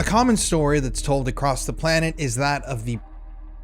A common story that's told across the planet is that of the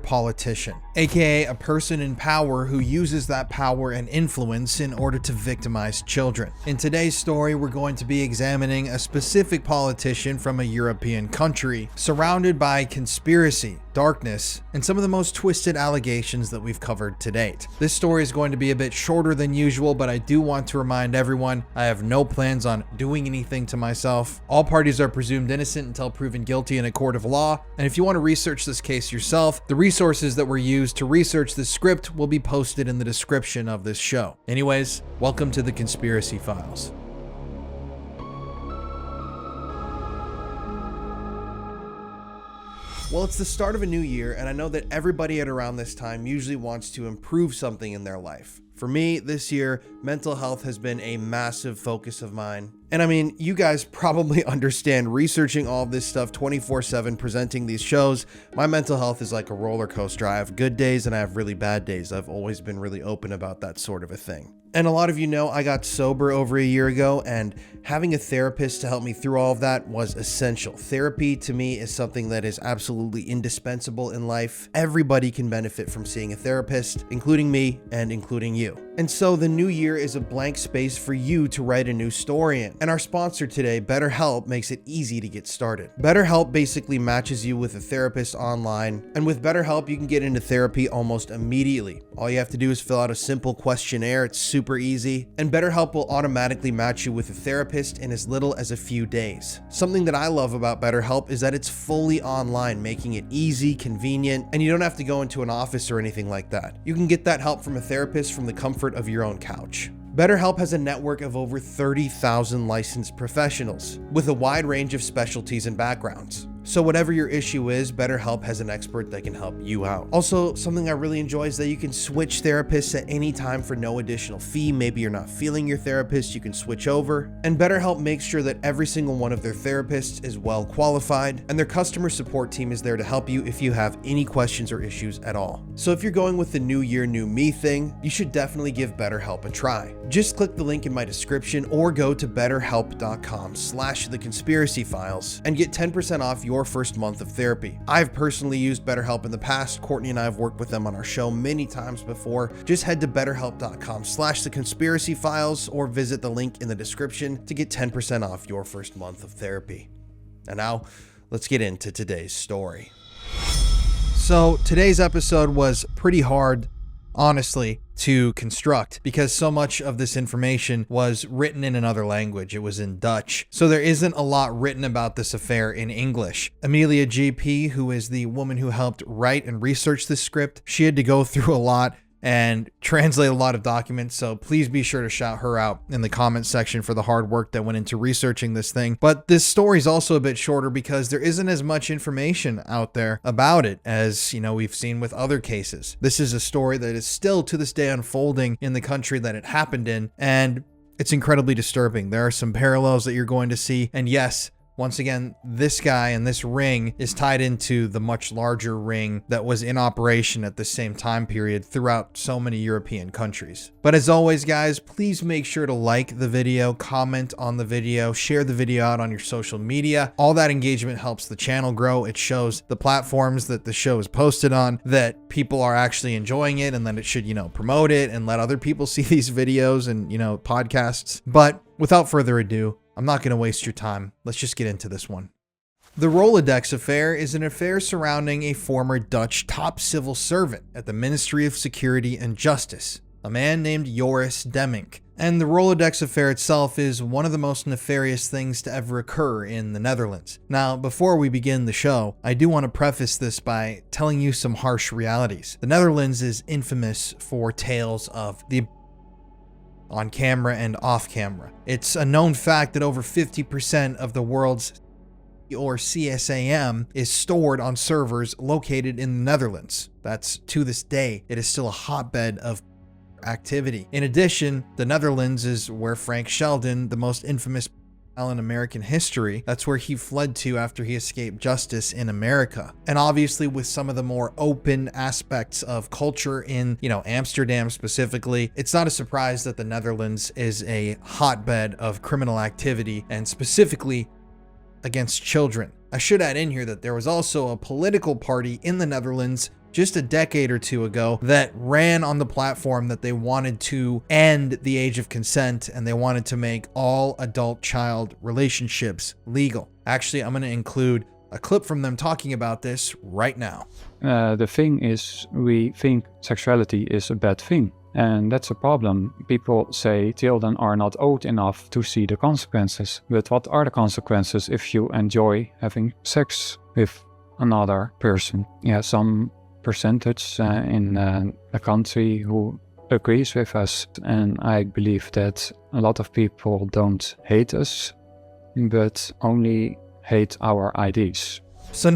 politician, aka a person in power who uses that power and influence in order to victimize children. In today's story, we're going to be examining a specific politician from a European country surrounded by conspiracy, darkness, and some of the most twisted allegations that we've covered to date. This story is going to be a bit shorter than usual, but I do want to remind everyone I have no plans on doing anything to myself. All parties are presumed innocent until proven guilty in a court of law, and if you want to research this case yourself, the resources that were used to research this script will be posted in the description of this show. Anyways, welcome to the Conspiracy Files. Well, it's the start of a new year, and I know that everybody at around this time usually wants to improve something in their life. For me, this year, mental health has been a massive focus of mine. And I mean, you guys probably understand researching all of this stuff 24/7, presenting these shows. My mental health is like a roller coaster. I have good days and I have really bad days. I've always been really open about that sort of a thing. And a lot of you know I got sober over a year ago, and having a therapist to help me through all of that was essential. Therapy to me is something that is absolutely indispensable in life. Everybody can benefit from seeing a therapist, including me and including you. And so the new year is a blank space for you to write a new story in. And our sponsor today, BetterHelp, makes it easy to get started. BetterHelp basically matches you with a therapist online. And with BetterHelp, you can get into therapy almost immediately. All you have to do is fill out a simple questionnaire. It's super easy. And BetterHelp will automatically match you with a therapist in as little as a few days. Something that I love about BetterHelp is that it's fully online, making it easy, convenient, and you don't have to go into an office or anything like that. You can get that help from a therapist from the comfort of your own couch. BetterHelp has a network of over 30,000 licensed professionals with a wide range of specialties and backgrounds. So whatever your issue is, BetterHelp has an expert that can help you out. Also, something I really enjoy is that you can switch therapists at any time for no additional fee. Maybe you're not feeling your therapist, you can switch over. And BetterHelp makes sure that every single one of their therapists is well qualified, and their customer support team is there to help you if you have any questions or issues at all. So if you're going with the new year, new me thing, you should definitely give BetterHelp a try. Just click the link in my description or go to betterhelp.com/theconspiracyfiles and get 10% off your first month of therapy. I've personally used BetterHelp in the past. Courtney and I have worked with them on our show many times before. Just head to betterhelp.com/theconspiracyfiles or visit the link in the description to get 10% off your first month of therapy. And now, let's get into today's story. So today's episode was pretty hard, honestly, to construct because so much of this information was written in another language. It was in Dutch. So there isn't a lot written about this affair in English. Amelia GP, who is the woman who helped write and research this script, she had to go through a lot and translate a lot of documents, so please be sure to shout her out in the comment section for the hard work that went into researching this thing. But this story is also a bit shorter because there isn't as much information out there about it as, you know, we've seen with other cases. This is a story that is still to this day unfolding in the country that it happened in, and it's incredibly disturbing. There are some parallels that you're going to see, and yes, once again, this guy and this ring is tied into the much larger ring that was in operation at the same time period throughout so many European countries. But as always, guys, please make sure to like the video, comment on the video, share the video out on your social media. All that engagement helps the channel grow. It shows the platforms that the show is posted on that people are actually enjoying it, and then it should, you know, promote it and let other people see these videos and, you know, podcasts. But without further ado, I'm not going to waste your time. Let's just get into this one. The Rolodex affair is an affair surrounding a former Dutch top civil servant at the Ministry of Security and Justice, a man named Joris Demmink. And the Rolodex affair itself is one of the most nefarious things to ever occur in the Netherlands. Now, before we begin the show, I do want to preface this by telling you some harsh realities. The Netherlands is infamous for tales of the on camera and off camera. It's a known fact that over 50% of the world's or CSAM is stored on servers located in the Netherlands. That's to this day, it is still a hotbed of activity. In addition, the Netherlands is where Frank Sheldon, the most infamous in American history, that's where he fled to after he escaped justice in America. And obviously with some of the more open aspects of culture in, Amsterdam specifically, it's not a surprise that the Netherlands is a hotbed of criminal activity, and specifically against children. I should add in here that there was also a political party in the Netherlands just a decade or two ago that ran on the platform that they wanted to end the age of consent and they wanted to make all adult-child relationships legal. Actually, I'm going to include a clip from them talking about this right now. The thing is, we think sexuality is a bad thing. And that's a problem. People say children are not old enough to see the consequences. But what are the consequences if you enjoy having sex with another person? Yeah, some percentage in a country who agrees with us. And I believe that a lot of people don't hate us, but only hate our ideas. So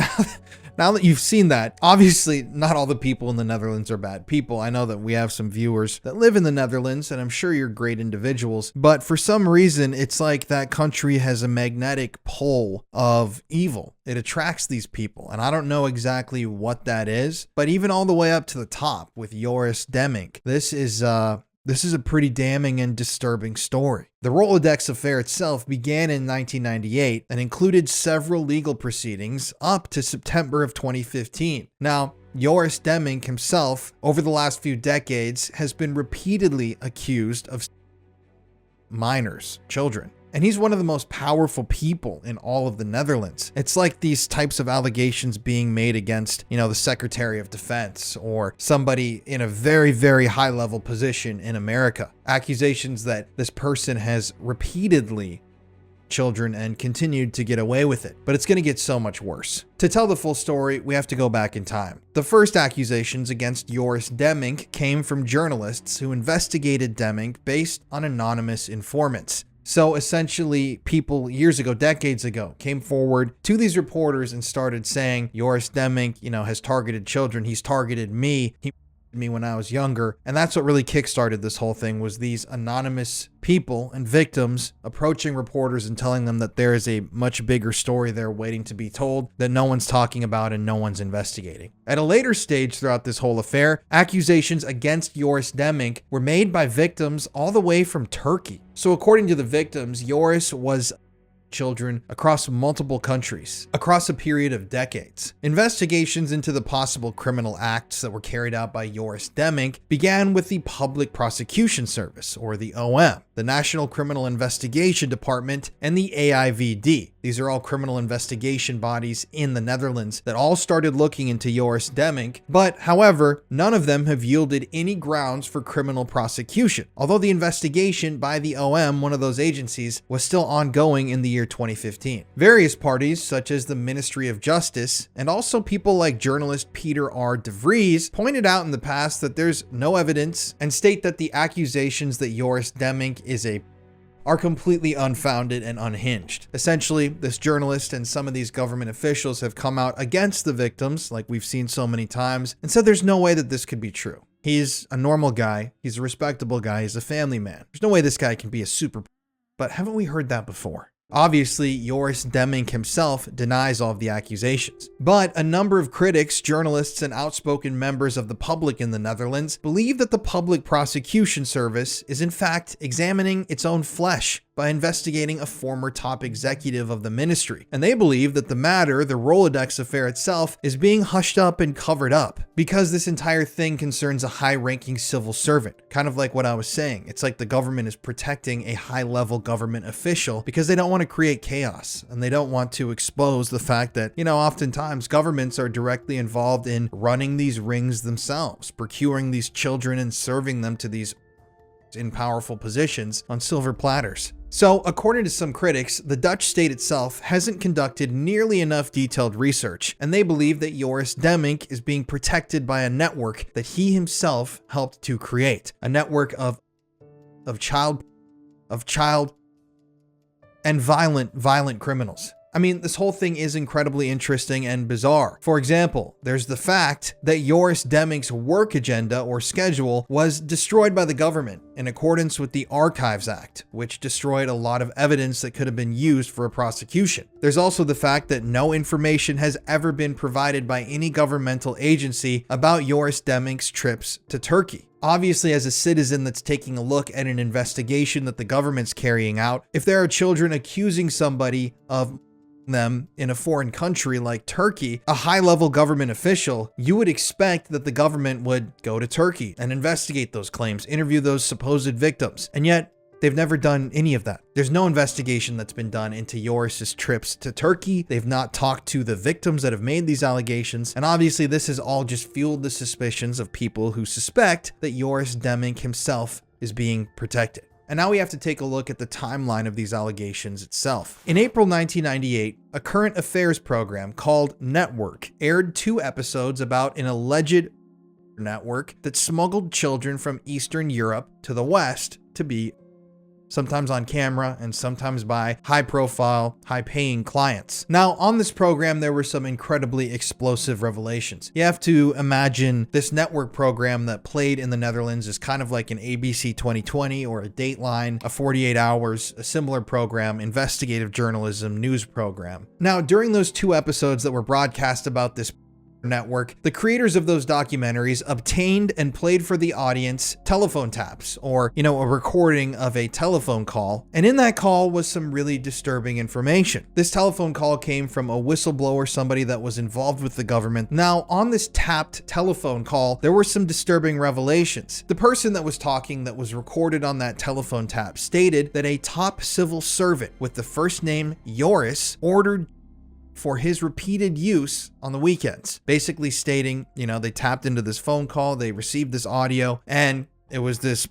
now that you've seen that, obviously not all the people in the Netherlands are bad people. I know that we have some viewers that live in the Netherlands, and I'm sure you're great individuals, but for some reason, it's like that country has a magnetic pull of evil. It attracts these people, and I don't know exactly what that is, but even all the way up to the top with Joris Demmink, this is a pretty damning and disturbing story. The Rolodex affair itself began in 1998 and included several legal proceedings up to September of 2015. Now, Joris Demmink himself, over the last few decades, has been repeatedly accused of minors, children. And he's one of the most powerful people in all of the Netherlands. It's like these types of allegations being made against, the Secretary of Defense or somebody in a very, very high level position in America. Accusations that this person has repeatedly children and continued to get away with it. But it's going to get so much worse. To tell the full story, we have to go back in time. The first accusations against Joris Demmink came from journalists who investigated Demmink based on anonymous informants. So essentially, people years ago, decades ago, came forward to these reporters and started saying, Joris Demmink, has targeted children. He's targeted me. He me when I was younger. And that's what really kickstarted this whole thing, was these anonymous people and victims approaching reporters and telling them that there is a much bigger story there waiting to be told that no one's talking about and no one's investigating. At a later stage throughout this whole affair, accusations against Joris Demmink were made by victims all the way from Turkey. So according to the victims, Joris was children across multiple countries, across a period of decades. Investigations into the possible criminal acts that were carried out by Joris Demmink began with the Public Prosecution Service, or the OM, the National Criminal Investigation Department, and the AIVD. These are all criminal investigation bodies in the Netherlands that all started looking into Joris Demmink, but however, none of them have yielded any grounds for criminal prosecution, although the investigation by the OM, one of those agencies, was still ongoing in the year 2015. Various parties, such as the Ministry of Justice, and also people like journalist Peter R. de Vries, pointed out in the past that there's no evidence and state that the accusations that Joris Demmink are completely unfounded and unhinged. Essentially, this journalist and some of these government officials have come out against the victims, like we've seen so many times, and said there's no way that this could be true. He's a normal guy. He's a respectable guy. He's a family man. There's no way this guy can be a super... But haven't we heard that before? Obviously, Joris Demmink himself denies all of the accusations. But a number of critics, journalists, and outspoken members of the public in the Netherlands believe that the Public Prosecution Service is in fact examining its own flesh by investigating a former top executive of the ministry. And they believe that the matter, the Rolodex affair itself, is being hushed up and covered up because this entire thing concerns a high-ranking civil servant. Kind of like what I was saying. It's like the government is protecting a high-level government official because they don't want to create chaos and they don't want to expose the fact that, oftentimes governments are directly involved in running these rings themselves, procuring these children and serving them to these in powerful positions on silver platters. So, according to some critics, the Dutch state itself hasn't conducted nearly enough detailed research, and they believe that Joris Demmink is being protected by a network that he himself helped to create. A network of child and violent criminals. I mean, this whole thing is incredibly interesting and bizarre. For example, there's the fact that Joris Demmink's work agenda or schedule was destroyed by the government in accordance with the Archives Act, which destroyed a lot of evidence that could have been used for a prosecution. There's also the fact that no information has ever been provided by any governmental agency about Joris Demmink's trips to Turkey. Obviously, as a citizen that's taking a look at an investigation that the government's carrying out, if there are children accusing somebody of them in a foreign country like Turkey, a high-level government official, you would expect that the government would go to Turkey and investigate those claims, interview those supposed victims. And yet, they've never done any of that. There's no investigation that's been done into Joris's trips to Turkey. They've not talked to the victims that have made these allegations. And obviously, this has all just fueled the suspicions of people who suspect that Joris Demmink himself is being protected. And now we have to take a look at the timeline of these allegations itself. In April 1998, a current affairs program called Network aired 2 episodes about an alleged network that smuggled children from Eastern Europe to the West to be sometimes on camera and sometimes by high-profile, high-paying clients. Now, on this program, there were some incredibly explosive revelations. You have to imagine this network program that played in the Netherlands is kind of like an ABC 2020 or a Dateline, a 48 Hours, a similar program, investigative journalism, news program. Now, during those 2 episodes that were broadcast about this network, the creators of those documentaries obtained and played for the audience telephone taps, or, a recording of a telephone call. And in that call was some really disturbing information. This telephone call came from a whistleblower, somebody that was involved with the government. Now, on this tapped telephone call, there were some disturbing revelations. The person that was talking that was recorded on that telephone tap stated that a top civil servant with the first name Joris ordered for his repeated use on the weekends, basically stating, they tapped into this phone call, they received this audio, and it was this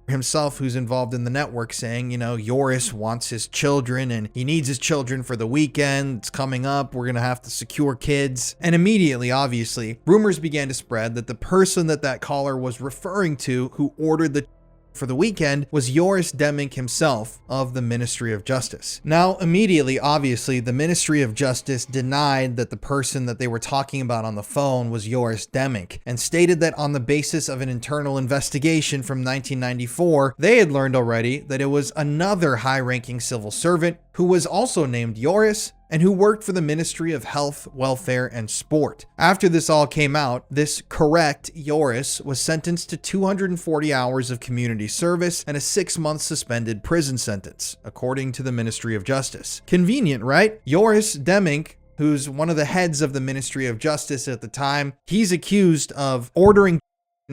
himself who's involved in the network saying, Joris wants his children and he needs his children for the weekend. It's coming up. We're going to have to secure kids. And immediately, obviously, rumors began to spread that the person that caller was referring to who ordered the for the weekend was Joris Demmink himself of the Ministry of Justice. Now, immediately, obviously, the Ministry of Justice denied that the person that they were talking about on the phone was Joris Demmink and stated that on the basis of an internal investigation from 1994, they had learned already that it was another high-ranking civil servant who was also named Joris and who worked for the Ministry of Health, Welfare, and Sport. After this all came out, this correct Joris was sentenced to 240 hours of community service and a 6-month suspended prison sentence, according to the Ministry of Justice. Convenient, right? Joris Demmink, who's one of the heads of the Ministry of Justice at the time, he's accused of ordering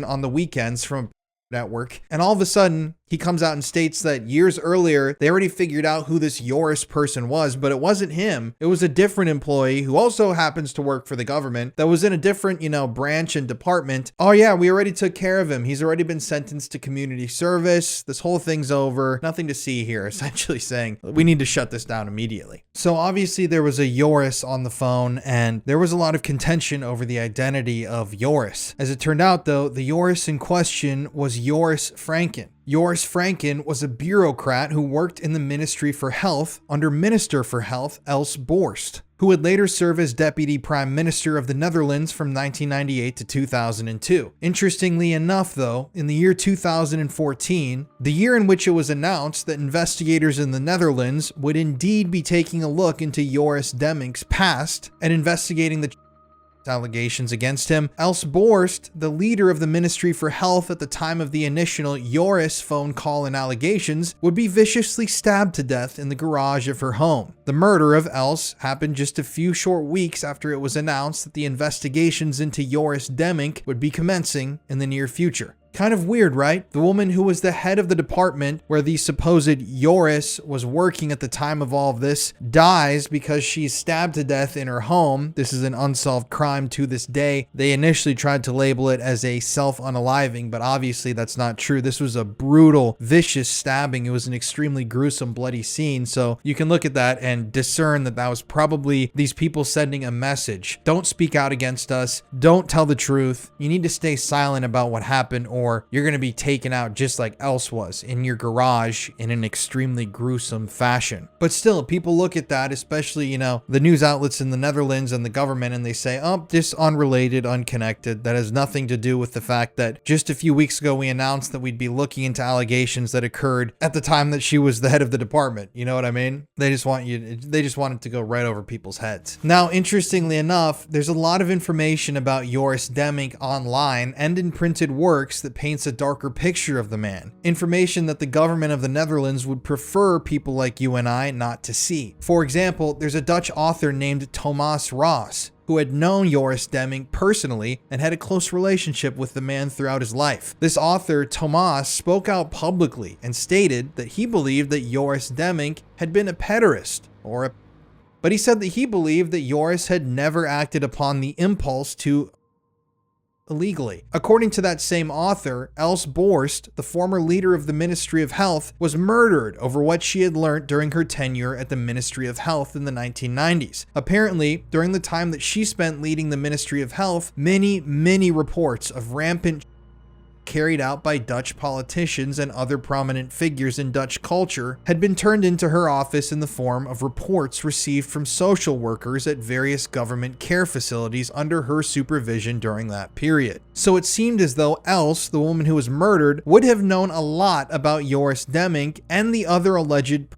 on the weekends from network, and all of a sudden he comes out and states that years earlier they already figured out who this Joris person was, but it wasn't him. It was a different employee who also happens to work for the government that was in a different, branch and department. Oh yeah, we already took care of him. He's already been sentenced to community service. This whole thing's over. Nothing to see here, essentially saying we need to shut this down immediately. So obviously there was a Joris on the phone and there was a lot of contention over the identity of Joris. As it turned out though, the Joris in question was Joris Franken. Joris Franken was a bureaucrat who worked in the Ministry for Health under Minister for Health Els Borst, who would later serve as Deputy Prime Minister of the Netherlands from 1998 to 2002. Interestingly enough, though, in the year 2014, the year in which it was announced that investigators in the Netherlands would indeed be taking a look into Joris Demmink's past and investigating the allegations against him, Els Borst, the leader of the Ministry for Health at the time of the initial Joris phone call and allegations, would be viciously stabbed to death in the garage of her home. The murder of Els happened just a few short weeks after it was announced that the investigations into Joris Demmink would be commencing in the near future. Kind of weird, right? The woman who was the head of the department where the supposed Joris was working at the time of all of this dies because she's stabbed to death in her home. This is an unsolved crime to this day. They initially tried to label it as a self-unaliving, but obviously that's not true. This was a brutal, vicious stabbing. It was an extremely gruesome, bloody scene. So you can look at that and discern that that was probably these people sending a message. Don't speak out against us. Don't tell the truth. You need to stay silent about what happened, or you're going to be taken out just like Els was in your garage in an extremely gruesome fashion. But still, people look at that, especially, the news outlets in the Netherlands and the government, and they say, oh, this unrelated, unconnected. That has nothing to do with the fact that just a few weeks ago, we announced that we'd be looking into allegations that occurred at the time that she was the head of the department. You know what I mean? They just want it to go right over people's heads. Now, interestingly enough, there's a lot of information about Joris Demmink online and in printed works that that paints a darker picture of the man, information that the government of the Netherlands would prefer people like you and I not to see. For example, there's a Dutch author named Thomas Ross, who had known Joris Demming personally and had a close relationship with the man throughout his life. This author, Thomas, spoke out publicly and stated that he believed that Joris Demming had been a pederast, but he said that he believed that Joris had never acted upon the impulse to illegally. According to that same author, Els Borst, the former leader of the Ministry of Health, was murdered over what she had learnt during her tenure at the Ministry of Health in the 1990s. Apparently, during the time that she spent leading the Ministry of Health, many reports of rampant carried out by Dutch politicians and other prominent figures in Dutch culture had been turned into her office in the form of reports received from social workers at various government care facilities under her supervision during that period. So it seemed as though Els, the woman who was murdered, would have known a lot about Joris Demming and the other alleged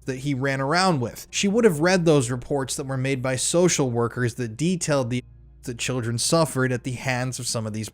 that he ran around with. She would have read those reports that were made by social workers that detailed the that children suffered at the hands of some of these.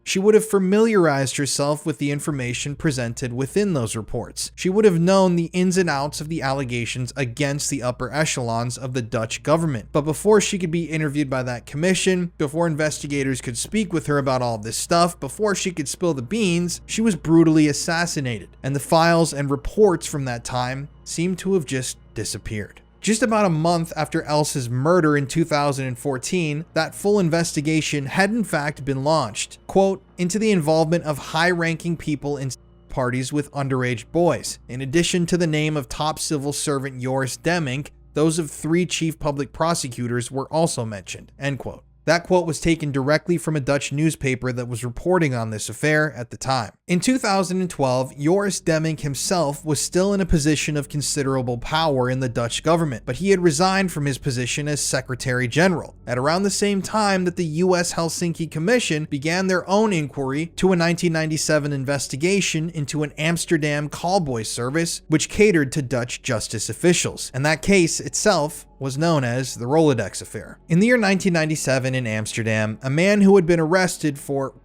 She would have familiarized herself with the information presented within those reports. She would have known the ins and outs of the allegations against the upper echelons of the Dutch government. But before she could be interviewed by that commission, before investigators could speak with her about all this stuff, before she could spill the beans, she was brutally assassinated. And the files and reports from that time seem to have just disappeared. Just about a month after Els's murder in 2014, that full investigation had in fact been launched, quote, into the involvement of high-ranking people in parties with underage boys. In addition to the name of top civil servant Joris Demming, those of 3 chief public prosecutors were also mentioned, end quote. That quote was taken directly from a Dutch newspaper that was reporting on this affair at the time. In 2012, Joris Demming himself was still in a position of considerable power in the Dutch government, but he had resigned from his position as Secretary General at around the same time that the US Helsinki Commission began their own inquiry to a 1997 investigation into an Amsterdam callboy service which catered to Dutch justice officials, and that case itself was known as the Rolodex affair. In the year 1997 in Amsterdam, a man who had been arrested for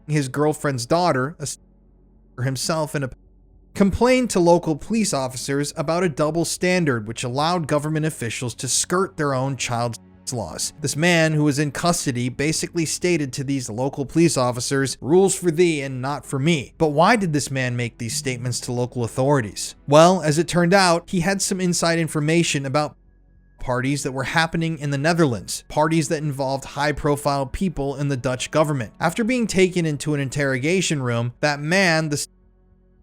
his girlfriend's daughter, himself in a complained to local police officers about a double standard which allowed government officials to skirt their own child laws. This man who was in custody basically stated to these local police officers, rules for thee and not for me. But why did this man make these statements to local authorities? Well, as it turned out, he had some inside information about parties that were happening in the Netherlands, parties that involved high-profile people in the Dutch government. After being taken into an interrogation room, that man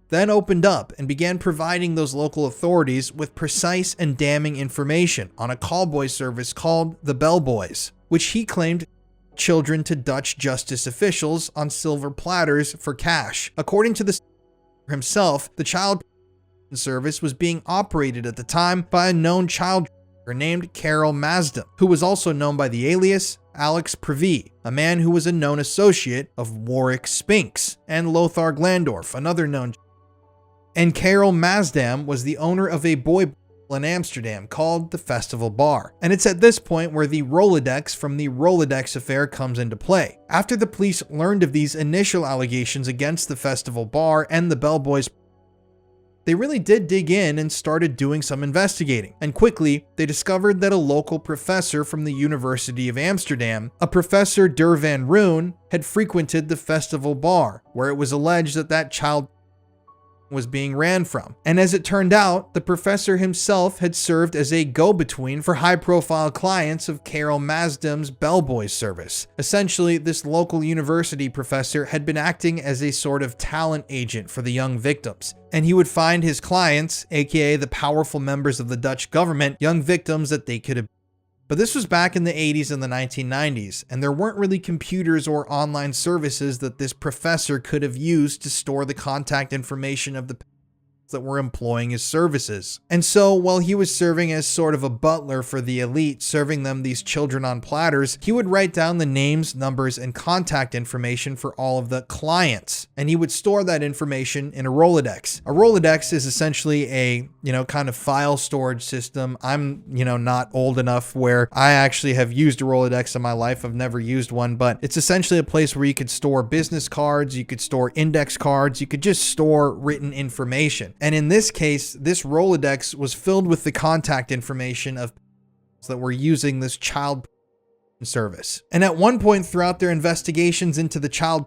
then opened up and began providing those local authorities with precise and damning information on a callboy service called the Bellboys, which he claimed children to Dutch justice officials on silver platters for cash. According to the himself, the child service was being operated at the time by a known child named Karel Maasdam, who was also known by the alias Alex Privy, a man who was a known associate of Warwick Spinks and Lothar Glandorf, another known. And Karel Maasdam was the owner of a boy in Amsterdam called the Festival Bar. And it's at this point where the Rolodex from the Rolodex affair comes into play. After the police learned of these initial allegations against the Festival Bar and the Bellboys, they really did dig in and started doing some investigating. And quickly, they discovered that a local professor from the University of Amsterdam, a Professor Der van Roon, had frequented the Festival Bar, where it was alleged that that child was being ran from. And as it turned out, the professor himself had served as a go-between for high-profile clients of Karel Maasdam's Bellboys service. Essentially, this local university professor had been acting as a sort of talent agent for the young victims. And he would find his clients, aka the powerful members of the Dutch government, young victims that they could have. But this was back in the 80s and the 1990s, and there weren't really computers or online services that this professor could have used to store the contact information of the that were employing his services. And so while he was serving as sort of a butler for the elite, serving them these children on platters, he would write down the names, numbers, and contact information for all of the clients. And he would store that information in a Rolodex. A Rolodex is essentially a, kind of file storage system. I'm, not old enough where I actually have used a Rolodex in my life. I've never used one, but it's essentially a place where you could store business cards, you could store index cards, you could just store written information. And in this case, this Rolodex was filled with the contact information of that were using this child service. And at one point throughout their investigations into the child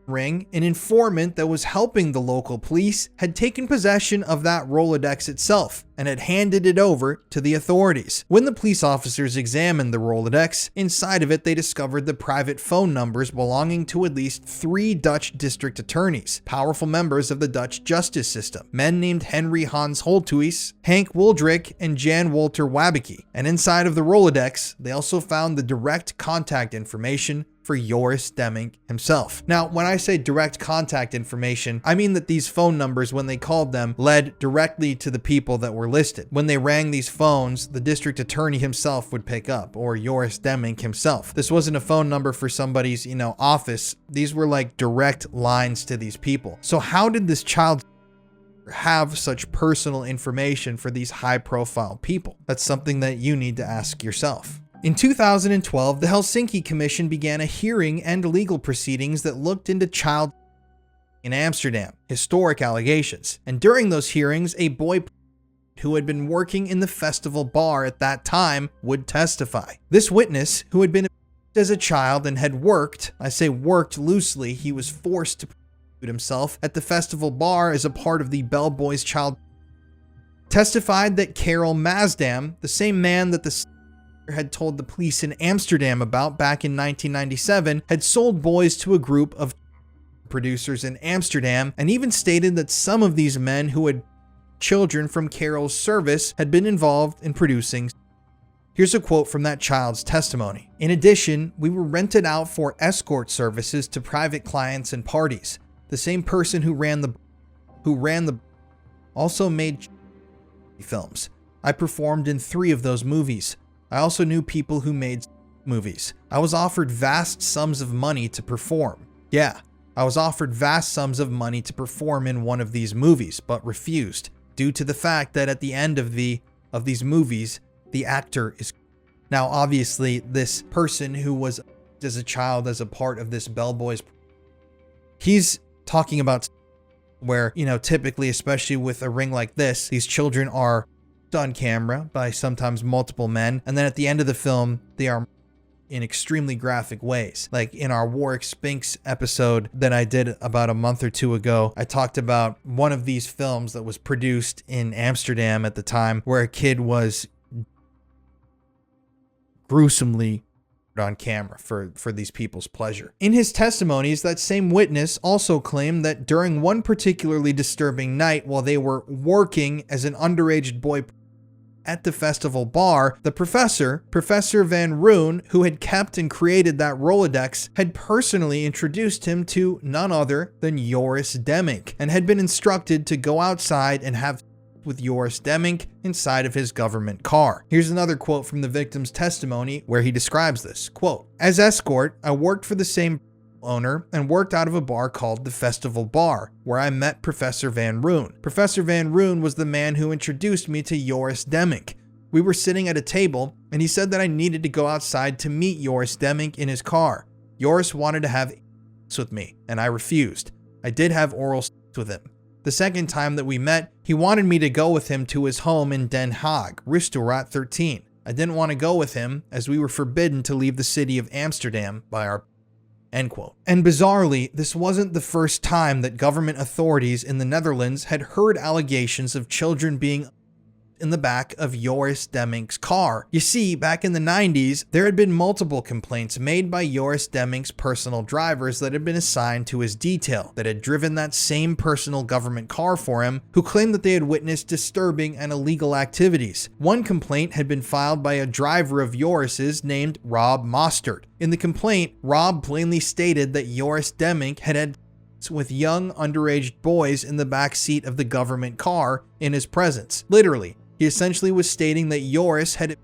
ring, an informant that was helping the local police had taken possession of that Rolodex itself and had handed it over to the authorities. When the police officers examined the Rolodex, inside of it they discovered the private phone numbers belonging to at least 3 Dutch district attorneys, powerful members of the Dutch justice system, men named Henry Hans Holthuis, Hank Wooldrick, and Jan Walter Wabeke. And inside of the Rolodex, they also found the direct contact information for Joris Demmink himself. Now, when I say direct contact information, I mean that these phone numbers, when they called them, led directly to the people that were listed. When they rang these phones, the district attorney himself would pick up, or Joris Demmink himself. This wasn't a phone number for somebody's, office. These were like direct lines to these people. So how did this child have such personal information for these high-profile people? That's something that you need to ask yourself. In 2012, the Helsinki Commission began a hearing and legal proceedings that looked into child in Amsterdam, historic allegations. And during those hearings, a boy who had been working in the festival bar at that time would testify. This witness, who had been as a child and had worked, I say worked loosely, he was forced to prostitute himself at the festival bar as a part of the bellboys child, testified that Karel Maasdam, the same man that the had told the police in Amsterdam about back in 1997, had sold boys to a group of producers in Amsterdam, and even stated that some of these men who had children from Karel's service had been involved in producing. Here's a quote from that child's testimony. In addition, we were rented out for escort services to private clients and parties. The same person who ran the also made films. I performed in 3 of those movies. I also knew people who made movies. I was offered vast sums of money to perform. Yeah, I was offered vast sums of money to perform in one of these movies, but refused, due to the fact that at the end of these movies, the actor is. Now, obviously, this person who was as a child as a part of this bellboys, he's talking about where, typically, especially with a ring like this, these children are on camera by sometimes multiple men, and then at the end of the film they are in extremely graphic ways. Like in our Warwick Spinks episode that I did about a month or 2 ago, I talked about one of these films that was produced in Amsterdam at the time where a kid was gruesomely on camera for these people's pleasure. In his testimonies, that same witness also claimed that during one particularly disturbing night while they were working as an underage boy at the festival bar, the Professor Van Roon, who had kept and created that Rolodex, had personally introduced him to none other than Joris Demmink, and had been instructed to go outside and have with Joris Demmink inside of his government car. Here's another quote from the victim's testimony where he describes this. Quote, "As escort, I worked for the same owner and worked out of a bar called the Festival Bar, where I met Professor Van Roon. Professor Van Roon was the man who introduced me to Joris Demmink. We were sitting at a table, and he said that I needed to go outside to meet Joris Demmink in his car. Joris wanted to have sex with me, and I refused. I did have oral sex with him. The second time that we met, he wanted me to go with him to his home in Den Haag, Rijstraat 13. I didn't want to go with him, as we were forbidden to leave the city of Amsterdam by our..." End quote. And bizarrely, this wasn't the first time that government authorities in the Netherlands had heard allegations of children being in the back of Joris Demmink's car. You see, back in the 90s, there had been multiple complaints made by Joris Demmink's personal drivers that had been assigned to his detail, that had driven that same personal government car for him, who claimed that they had witnessed disturbing and illegal activities. One complaint had been filed by a driver of Joris's named Rob Mostert. In the complaint, Rob plainly stated that Joris Demmink had complaints with young underage boys in the back seat of the government car in his presence. Literally, he essentially was stating that Joris had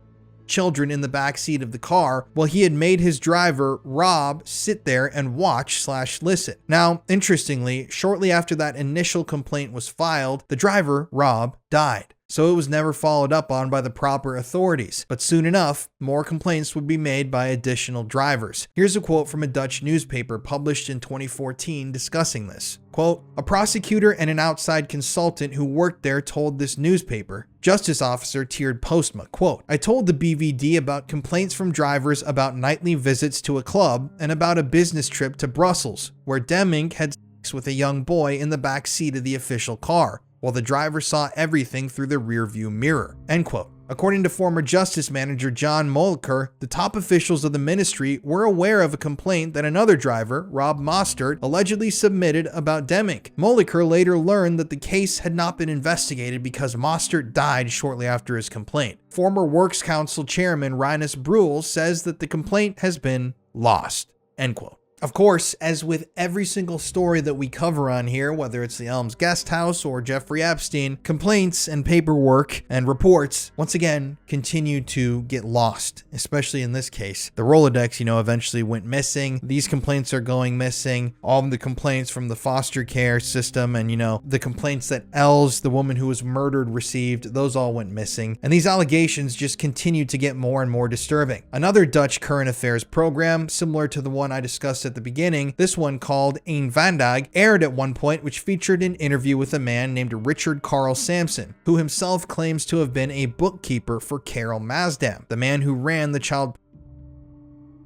children in the back seat of the car while he had made his driver, Rob, sit there and watch/listen. Now, interestingly, shortly after that initial complaint was filed, the driver, Rob, died. So it was never followed up on by the proper authorities. But soon enough, more complaints would be made by additional drivers. Here's a quote from a Dutch newspaper published in 2014 discussing this. Quote, "A prosecutor and an outside consultant who worked there told this newspaper, Justice Officer Tjeerd Postma, quote, I told the BVD about complaints from drivers about nightly visits to a club and about a business trip to Brussels, where Demmink had sex with a young boy in the back seat of the official car, while the driver saw everything through the rearview mirror," end quote. According to former Justice Manager John Moliker, the top officials of the ministry were aware of a complaint that another driver, Rob Mostert, allegedly submitted about Demmink. Moliker later learned that the case had not been investigated because Mostert died shortly after his complaint. Former Works Council Chairman Rinus Bruhl says that the complaint has been lost, end quote. Of course, as with every single story that we cover on here, whether it's the Elms Guest House or Jeffrey Epstein, complaints and paperwork and reports, once again, continue to get lost, especially in this case. The Rolodex, eventually went missing. These complaints are going missing. All of the complaints from the foster care system and, the complaints that Els, the woman who was murdered, received, those all went missing. And these allegations just continue to get more and more disturbing. Another Dutch current affairs program, similar to the one I discussed at the beginning, this one called Een Vandaag, aired at one point, which featured an interview with a man named Richard Carl Sampson, who himself claims to have been a bookkeeper for Carol Maasdam, the man who ran the child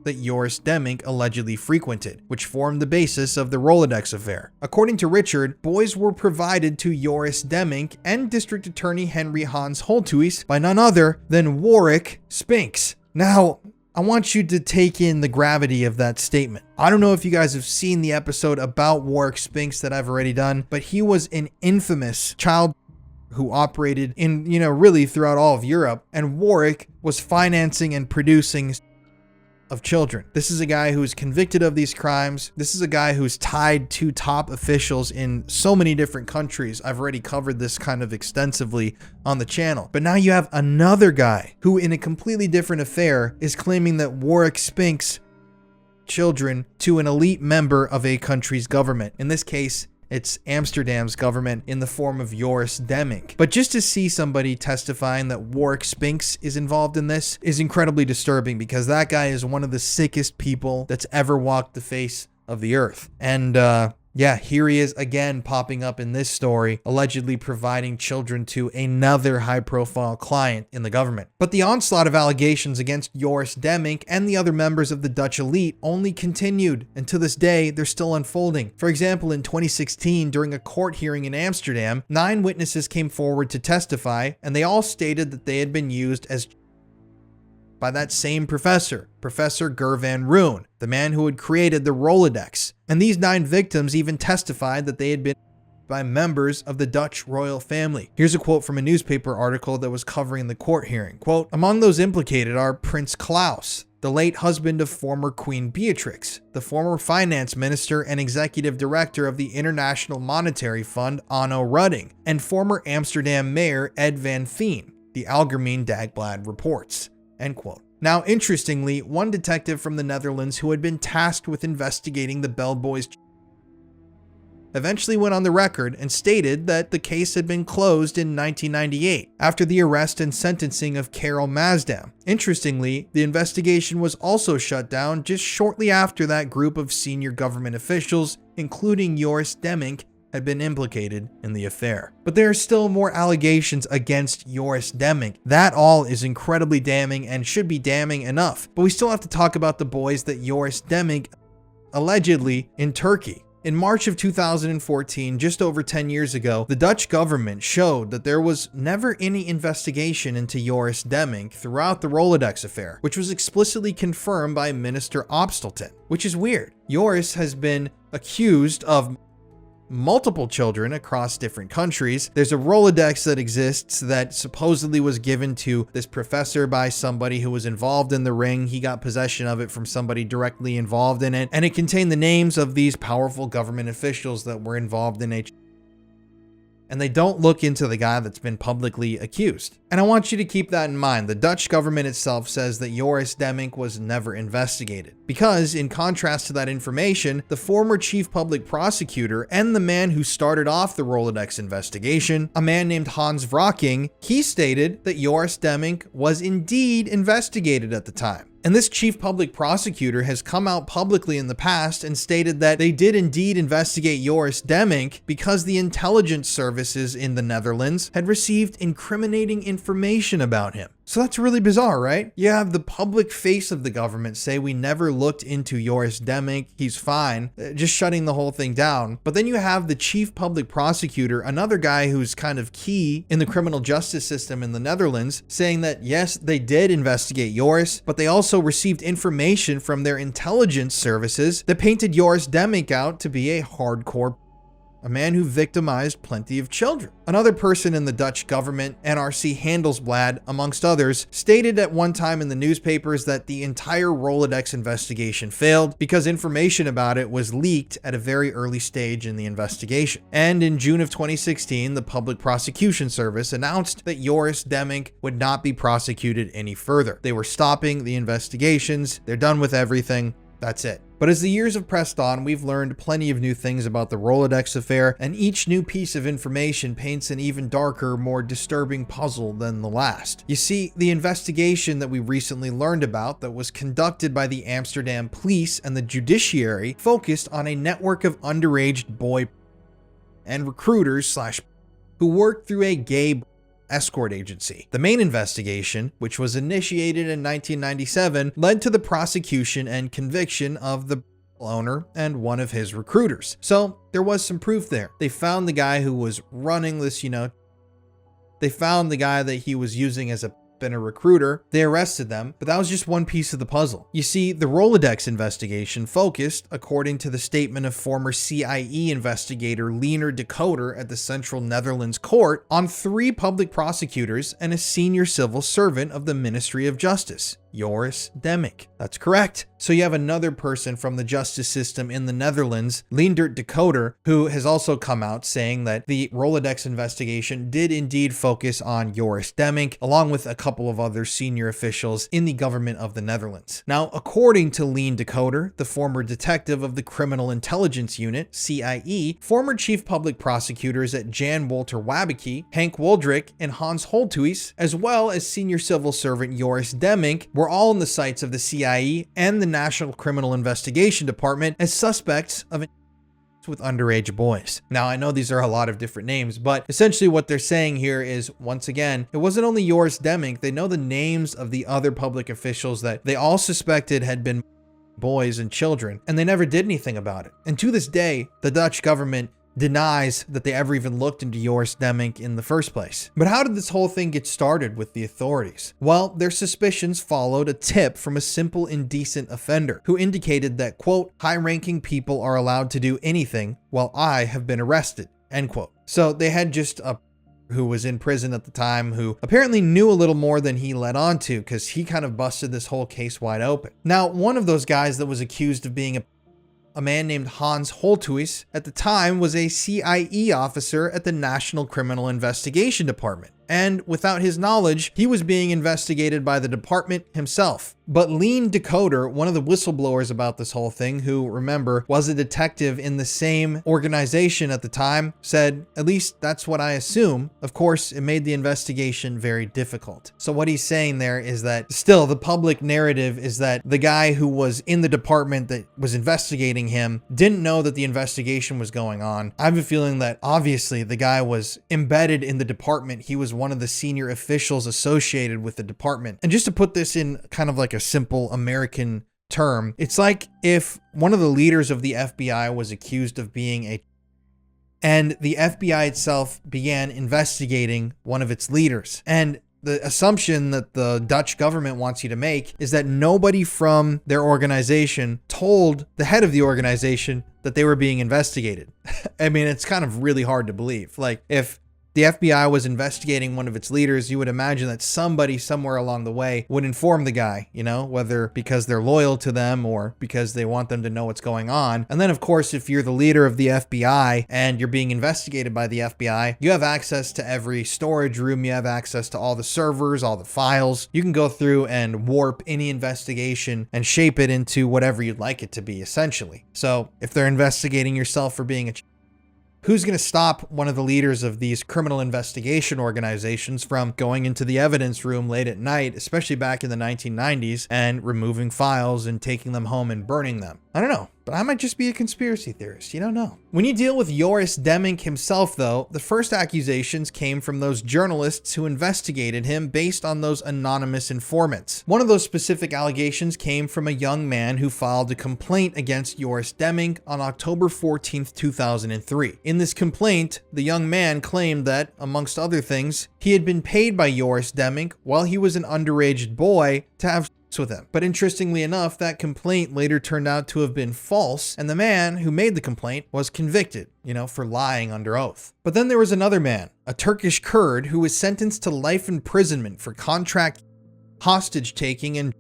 that Joris Demmink allegedly frequented, which formed the basis of the Rolodex affair. According to Richard, boys were provided to Joris Demmink and District Attorney Henry Hans Holthuis by none other than Warwick Spinks. Now, I want you to take in the gravity of that statement. I don't know if you guys have seen the episode about Warwick Spinks that I've already done, but he was an infamous child who operated in, really throughout all of Europe, and Warwick was financing and producing of children. This is a guy who's convicted of these crimes. This is a guy who's tied to top officials in so many different countries. I've already covered this kind of extensively on the channel. But now you have another guy who, in a completely different affair, is claiming that Warwick Spinks children to an elite member of a country's government. In this case, it's Amsterdam's government in the form of Joris Demmink. But just to see somebody testifying that Warwick Spinks is involved in this is incredibly disturbing, because that guy is one of the sickest people that's ever walked the face of the earth. And here he is again popping up in this story, allegedly providing children to another high-profile client in the government. But the onslaught of allegations against Joris Demmink and the other members of the Dutch elite only continued, and to this day, they're still unfolding. For example, in 2016, during a court hearing in Amsterdam, 9 witnesses came forward to testify, and they all stated that they had been used as by that same professor, Professor Ger van Roon, the man who had created the Rolodex. And these 9 victims even testified that they had been by members of the Dutch royal family. Here's a quote from a newspaper article that was covering the court hearing. Quote, "Among those implicated are Prince Klaus, the late husband of former Queen Beatrix, the former finance minister and executive director of the International Monetary Fund, Onno Rudding, and former Amsterdam mayor Ed van Veen," the Algemeen Dagblad reports. End quote. Now, interestingly, one detective from the Netherlands who had been tasked with investigating the bellboys eventually went on the record and stated that the case had been closed in 1998 after the arrest and sentencing of Carol Maasdam. Interestingly, the investigation was also shut down just shortly after that group of senior government officials, including Joris Demmink, had been implicated in the affair. But there are still more allegations against Joris Demmink. That all is incredibly damning and should be damning enough. But we still have to talk about the boys that Joris Demmink allegedly in Turkey. In March of 2014, just over 10 years ago, the Dutch government showed that there was never any investigation into Joris Demmink throughout the Rolodex affair, which was explicitly confirmed by Minister Opstelten, which is weird. Joris has been accused of multiple children across different countries. There's a Rolodex that exists that supposedly was given to this professor by somebody who was involved in the ring. He got possession of it from somebody directly involved in it, and it contained the names of these powerful government officials that were involved in it. And they don't look into the guy that's been publicly accused. And I want you to keep that in mind. The Dutch government itself says that Joris Demmink was never investigated. Because, in contrast to that information, the former chief public prosecutor and the man who started off the Rolodex investigation, a man named Hans Wrocking, he stated that Joris Demmink was indeed investigated at the time. And this chief public prosecutor has come out publicly in the past and stated that they did indeed investigate Joris Demmink because the intelligence services in the Netherlands had received incriminating information about him. So that's really bizarre, right? You have the public face of the government say we never looked into Joris Demmink, he's fine, just shutting the whole thing down. But then you have the chief public prosecutor, another guy who's kind of key in the criminal justice system in the Netherlands, saying that yes, they did investigate Joris, but they also received information from their intelligence services that painted Joris Demmink out to be a hardcore, a man who victimized plenty of children. Another person in the Dutch government, NRC Handelsblad, amongst others, stated at one time in the newspapers that the entire Rolodex investigation failed because information about it was leaked at a very early stage in the investigation. And in June of 2016, the Public Prosecution Service announced that Joris Demmink would not be prosecuted any further. They were stopping the investigations. They're done with everything. That's it. But as the years have pressed on, we've learned plenty of new things about the Rolodex affair, and each new piece of information paints an even darker, more disturbing puzzle than the last. You see, the investigation that we recently learned about that was conducted by the Amsterdam police and the judiciary focused on a network of underage boy and recruiters who worked through a gay escort agency. The main investigation, which was initiated in 1997, led to the prosecution and conviction of the owner and one of his recruiters. So there was some proof there. They found the guy who was running this, they found the guy that he was using as a recruiter. They arrested them, but that was just one piece of the puzzle. You see, the Rolodex investigation focused, according to the statement of former CIA investigator Leonard de Coder at the Central Netherlands Court, on 3 public prosecutors and a senior civil servant of the Ministry of Justice, Joris Demmink. That's correct. So you have another person from the justice system in the Netherlands, Leendert de Coder, who has also come out saying that the Rolodex investigation did indeed focus on Joris Demmink, along with a couple of other senior officials in the government of the Netherlands. Now, according to Leen de Coder, the former detective of the Criminal Intelligence Unit, CIE, former chief public prosecutors at Jan Wolter Wabeke, Henk Woldrik, and Hans Holthuis, as well as senior civil servant Joris Demmink, were all in the sights of the CIE and the National Criminal Investigation Department as suspects of with underage boys. Now, I know these are a lot of different names, but essentially what they're saying here is, once again, it wasn't only Joris Demmink. They know the names of the other public officials that they all suspected had been boys and children, and they never did anything about it. And to this day, the Dutch government denies that they ever even looked into Joris Demmink in the first place. But how did this whole thing get started with the authorities? Well, their suspicions followed a tip from a simple indecent offender who indicated that, quote, high-ranking people are allowed to do anything while I have been arrested, end quote. So they had just a who was in prison at the time, who apparently knew a little more than he let on to, because he kind of busted this whole case wide open. Now, one of those guys that was accused of being a man named Hans Holthuis, at the time was a CIE officer at the National Criminal Investigation Department. And without his knowledge, he was being investigated by the department himself. But Leen de Coder, one of the whistleblowers about this whole thing, who, remember, was a detective in the same organization at the time, said, at least that's what I assume. Of course, it made the investigation very difficult. So what he's saying there is that still the public narrative is that the guy who was in the department that was investigating him didn't know that the investigation was going on. I have a feeling that obviously the guy was embedded in the department. He was one of the senior officials associated with the department. And just to put this in kind of like a simple American term, it's like if one of the leaders of the FBI was accused of being and the FBI itself began investigating one of its leaders. And The assumption that the Dutch government wants you to make is that nobody from their organization told the head of the organization that they were being investigated. I mean, it's kind of really hard to believe. Like, if the FBI was investigating one of its leaders, you would imagine that somebody somewhere along the way would inform the guy, whether because they're loyal to them or because they want them to know what's going on. And then, of course, if you're the leader of the FBI and you're being investigated by the FBI, you have access to every storage room. You have access to all the servers, all the files. You can go through and warp any investigation and shape it into whatever you'd like it to be, essentially. So if they're investigating yourself for being who's going to stop one of the leaders of these criminal investigation organizations from going into the evidence room late at night, especially back in the 1990s, and removing files and taking them home and burning them? I don't know, but I might just be a conspiracy theorist. You don't know. When you deal with Joris Demmink himself, though, the first accusations came from those journalists who investigated him based on those anonymous informants. One of those specific allegations came from a young man who filed a complaint against Joris Demmink on October 14th, 2003. In this complaint, the young man claimed that, amongst other things, he had been paid by Joris Demmink while he was an underage boy to have with him. But interestingly enough, that complaint later turned out to have been false, and the man who made the complaint was convicted, for lying under oath. But then there was another man, a Turkish Kurd, who was sentenced to life imprisonment for contract hostage taking and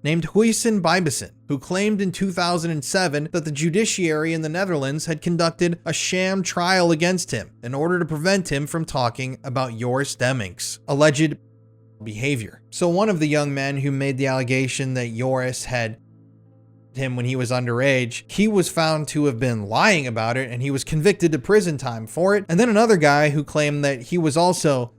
named Hüseyin Bijbesen, who claimed in 2007 that the judiciary in the Netherlands had conducted a sham trial against him in order to prevent him from talking about Joris Demmink's alleged behavior. So one of the young men who made the allegation that Joris had him when he was underage, he was found to have been lying about it, and he was convicted to prison time for it. And then another guy who claimed that he was also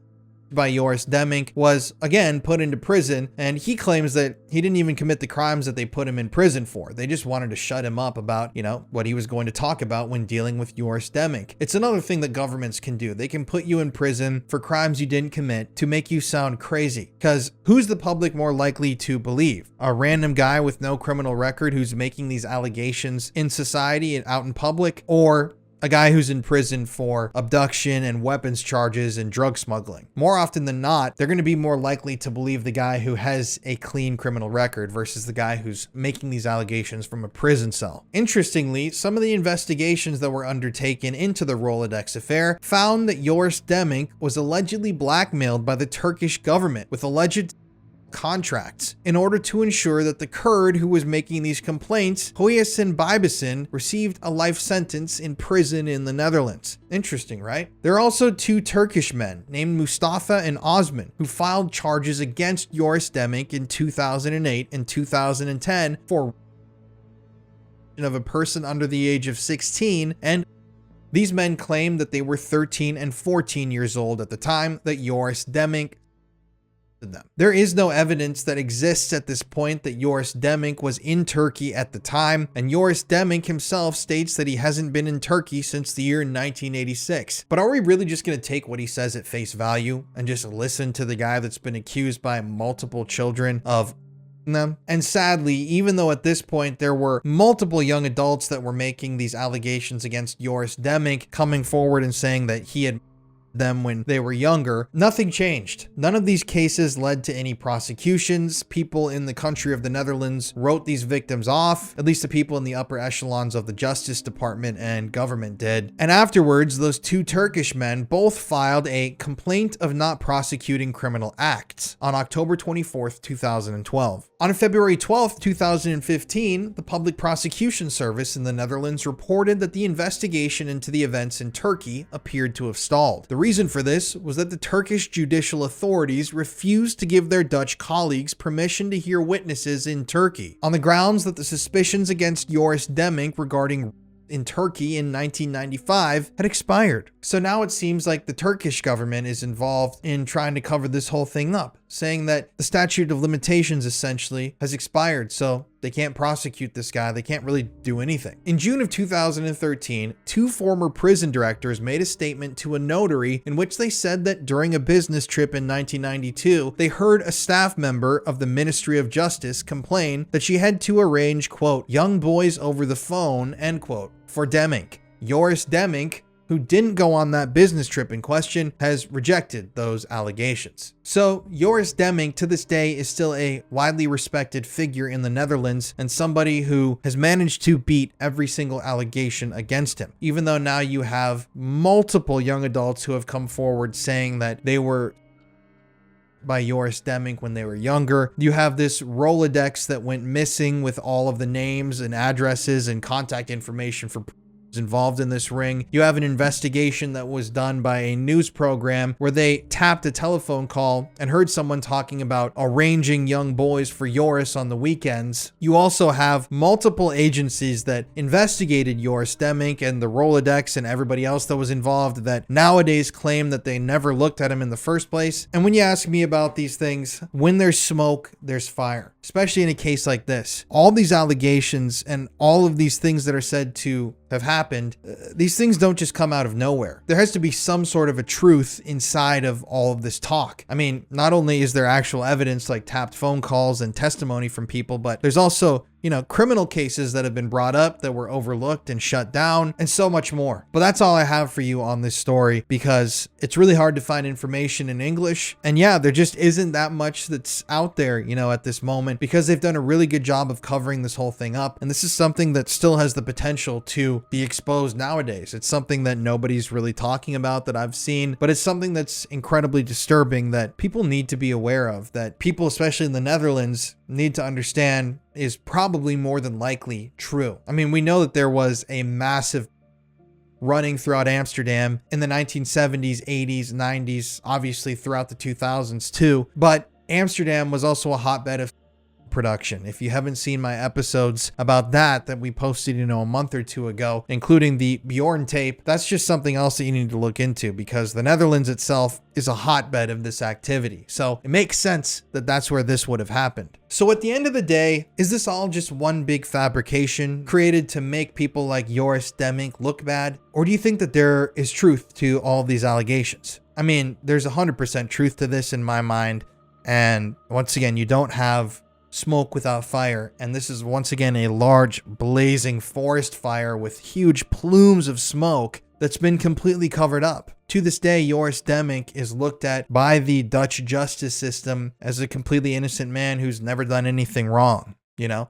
by Joris Demmink was again put into prison, and he claims that he didn't even commit the crimes that they put him in prison for. They just wanted to shut him up about, what he was going to talk about when dealing with Joris Demmink. It's another thing that governments can do. They can put you in prison for crimes you didn't commit to make you sound crazy. Because who's the public more likely to believe? A random guy with no criminal record who's making these allegations in society and out in public, or a guy who's in prison for abduction and weapons charges and drug smuggling? More often than not, they're going to be more likely to believe the guy who has a clean criminal record versus the guy who's making these allegations from a prison cell. Interestingly, some of the investigations that were undertaken into the Rolodex affair found that Joris Demmink was allegedly blackmailed by the Turkish government with alleged contracts in order to ensure that the Kurd who was making these complaints, Hüseyin Bijbesen, received a life sentence in prison in the Netherlands. Interesting, right? There are also two Turkish men named Mustafa and Osman who filed charges against Joris Demmink in 2008 and 2010 for of a person under the age of 16, and these men claimed that they were 13 and 14 years old at the time that Joris Demmink them. There is no evidence that exists at this point that Joris Demmink was in Turkey at the time, and Joris Demmink himself states that he hasn't been in Turkey since the year 1986. But are we really just going to take what he says at face value and just listen to the guy that's been accused by multiple children of them? And sadly, even though at this point there were multiple young adults that were making these allegations against Joris Demmink, coming forward and saying that he had them when they were younger, nothing changed. None of these cases led to any prosecutions. People in the country of the Netherlands wrote these victims off, at least the people in the upper echelons of the Justice Department and government did. And afterwards, those two Turkish men both filed a complaint of not prosecuting criminal acts on October 24th, 2012. On February 12th, 2015, the Public Prosecution Service in the Netherlands reported that the investigation into the events in Turkey appeared to have stalled. The reason for this was that the Turkish judicial authorities refused to give their Dutch colleagues permission to hear witnesses in Turkey, on the grounds that the suspicions against Joris Demmink regarding in Turkey in 1995 had expired. So now it seems like the Turkish government is involved in trying to cover this whole thing up, saying that the statute of limitations essentially has expired, so they can't prosecute this guy. They can't really do anything. In June of 2013, two former prison directors made a statement to a notary in which they said that during a business trip in 1992, they heard a staff member of the Ministry of Justice complain that she had to arrange, quote, young boys over the phone, end quote, for Demmink. Joris Demmink who didn't go on that business trip in question, has rejected those allegations. So Joris Demming to this day is still a widely respected figure in the Netherlands and somebody who has managed to beat every single allegation against him. Even though now you have multiple young adults who have come forward saying that they were by Joris Demming when they were younger. You have this Rolodex that went missing with all of the names and addresses and contact information for involved in this ring. You have an investigation that was done by a news program where they tapped a telephone call and heard someone talking about arranging young boys for Joris on the weekends. You also have multiple agencies that investigated Joris Demming and the Rolodex and everybody else that was involved that nowadays claim that they never looked at him in the first place. And when you ask me about these things, when there's smoke, there's fire, especially in a case like this. All these allegations and all of these things that are said to have happened, these things don't just come out of nowhere. There has to be some sort of a truth inside of all of this talk. I mean, not only is there actual evidence like tapped phone calls and testimony from people, but there's also, criminal cases that have been brought up that were overlooked and shut down and so much more. But that's all I have for you on this story because it's really hard to find information in English. And yeah, there just isn't that much that's out there, at this moment because they've done a really good job of covering this whole thing up. And this is something that still has the potential to be exposed nowadays. It's something that nobody's really talking about that I've seen, but it's something that's incredibly disturbing that people need to be aware of, that people, especially in the Netherlands, need to understand is probably more than likely true. I mean, we know that there was a massive running throughout Amsterdam in the 1970s, 80s, 90s, obviously throughout the 2000s too, but Amsterdam was also a hotbed of production. If you haven't seen my episodes about that we posted, a month or two ago, including the Bjorn tape, that's just something else that you need to look into because the Netherlands itself is a hotbed of this activity. So it makes sense that that's where this would have happened. So at the end of the day, is this all just one big fabrication created to make people like Joris Demming look bad? Or do you think that there is truth to all of these allegations? I mean, there's 100% truth to this in my mind. And once again, you don't have smoke without fire, and this is once again a large blazing forest fire with huge plumes of smoke that's been completely covered up. To this day, Joris Demming is looked at by the Dutch justice system as a completely innocent man who's never done anything wrong.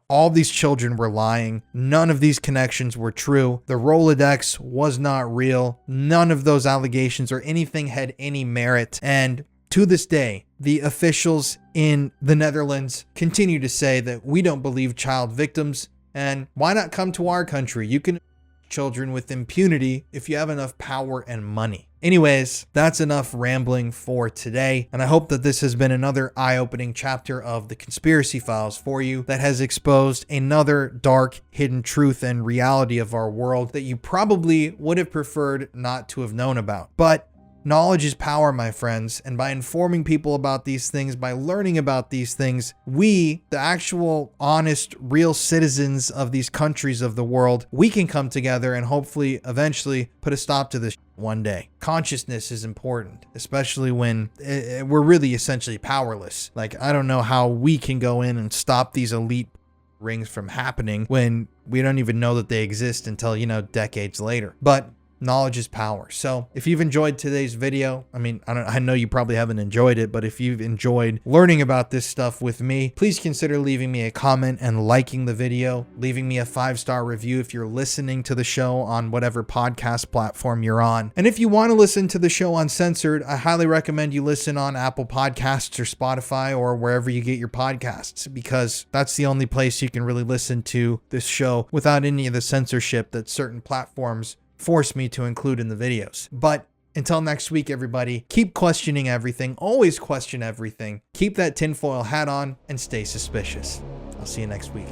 All these children were lying. None of these connections were true. The Rolodex was not real. None of those allegations or anything had any merit. And to this day, the officials in the Netherlands continue to say that we don't believe child victims, and why not come to our country? You can children with impunity if you have enough power and money. Anyways, that's enough rambling for today, and I hope that this has been another eye-opening chapter of the Conspiracy Files for you that has exposed another dark, hidden truth and reality of our world that you probably would have preferred not to have known about. But knowledge is power, my friends, and by informing people about these things, by learning about these things, we, the actual honest, real citizens of these countries of the world, we can come together and hopefully eventually put a stop to this one day. Consciousness is important, especially when we're really essentially powerless. Like, I don't know how we can go in and stop these elite rings from happening when we don't even know that they exist until, decades later. But knowledge is power. So if you've enjoyed today's video, I know you probably haven't enjoyed it, but if you've enjoyed learning about this stuff with me, please consider leaving me a comment and liking the video, leaving me a 5-star review if you're listening to the show on whatever podcast platform you're on. And if you want to listen to the show uncensored, I highly recommend you listen on Apple Podcasts or Spotify or wherever you get your podcasts, because that's the only place you can really listen to this show without any of the censorship that certain platforms force me to include in the videos. But until next week, everybody, keep questioning everything. Always question everything. Keep that tinfoil hat on and stay suspicious. I'll see you next week.